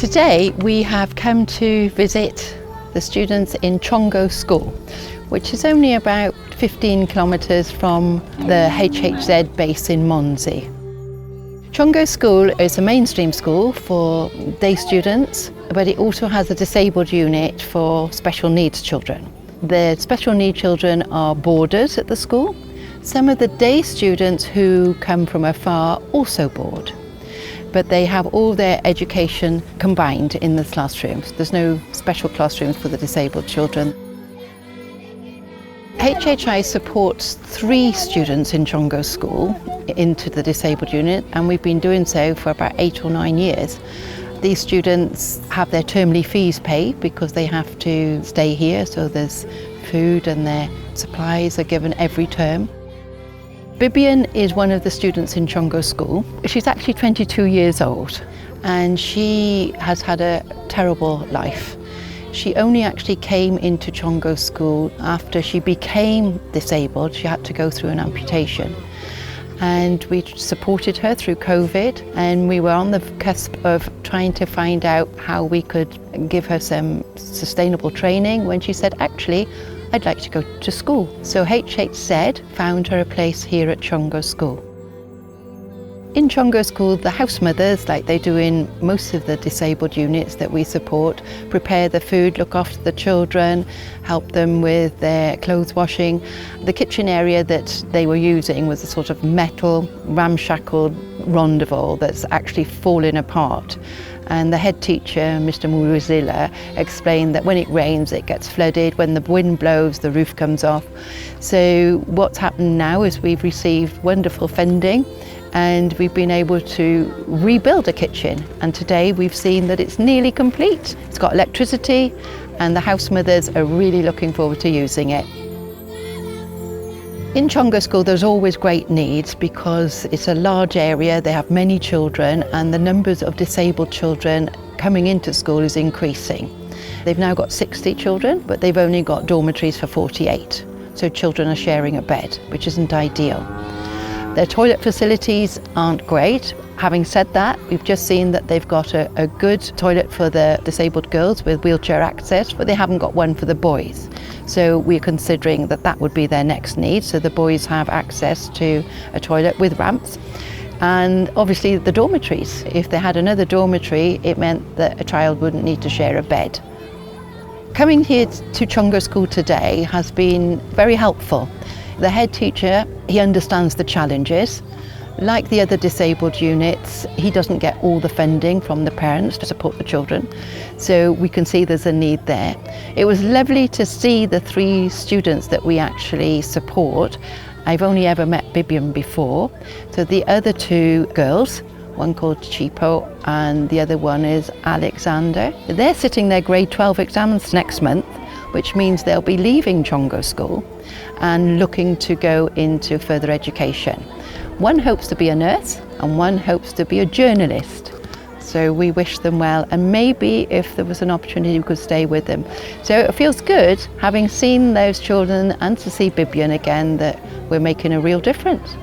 Today we have come to visit the students in Choongo School, which is only about 15 kilometres from the HHZ base in Monzi. Choongo School is a mainstream school for day students, but it also has a disabled unit for special needs children. The special needs children are boarders at the school. Some of the day students who come from afar also board, but they have all their education combined in the classrooms. There's no special classrooms for the disabled children. HHI supports 3 students in Choongo School into the disabled unit, and we've been doing so for about 8 or 9 years. These students have their termly fees paid because they have to stay here, so there's food and their supplies are given every term. Bibian is one of the students in Choongo School. She's actually 22 years old and she has had a terrible life. She only actually came into Choongo School after she became disabled. She had to go through an amputation. And we supported her through COVID, and we were on the cusp of trying to find out how we could give her some sustainable training when she said, actually, I'd like to go to school. So HHZ found her a place here at Choongo School. In Choongo School, the house mothers, like they do in most of the disabled units that we support, prepare the food, look after the children, help them with their clothes washing. The kitchen area that they were using was a sort of metal, ramshackle rendezvous that's actually fallen apart. And the head teacher, Mr. Muruzilla, explained that when it rains, it gets flooded. When the wind blows, the roof comes off. So what's happened now is we've received wonderful funding, and we've been able to rebuild a kitchen. And today we've seen that it's nearly complete. It's got electricity, and the house mothers are really looking forward to using it. In Choongo School there's always great needs because it's a large area, they have many children, and the numbers of disabled children coming into school is increasing. They've now got 60 children, but they've only got dormitories for 48. So children are sharing a bed, which isn't ideal. Their toilet facilities aren't great. Having said that, we've just seen that they've got a good toilet for the disabled girls with wheelchair access, but they haven't got one for the boys. So we're considering that that would be their next need, so the boys have access to a toilet with ramps. And obviously the dormitories. If they had another dormitory, it meant that a child wouldn't need to share a bed. Coming here to Choongo School today has been very helpful. The head teacher, he understands the challenges. Like the other disabled units, he doesn't get all the funding from the parents to support the children, so we can see there's a need there. It was lovely to see the 3 students that we actually support. I've only ever met Bibian before, so the other 2 girls, one called Chipo and the other one is Alexander. They're sitting their grade 12 exams next month, which means they'll be leaving Choongo School and looking to go into further education. One hopes to be a nurse and one hopes to be a journalist. So we wish them well, and maybe if there was an opportunity we could stay with them. So it feels good having seen those children and to see Bibian again that we're making a real difference.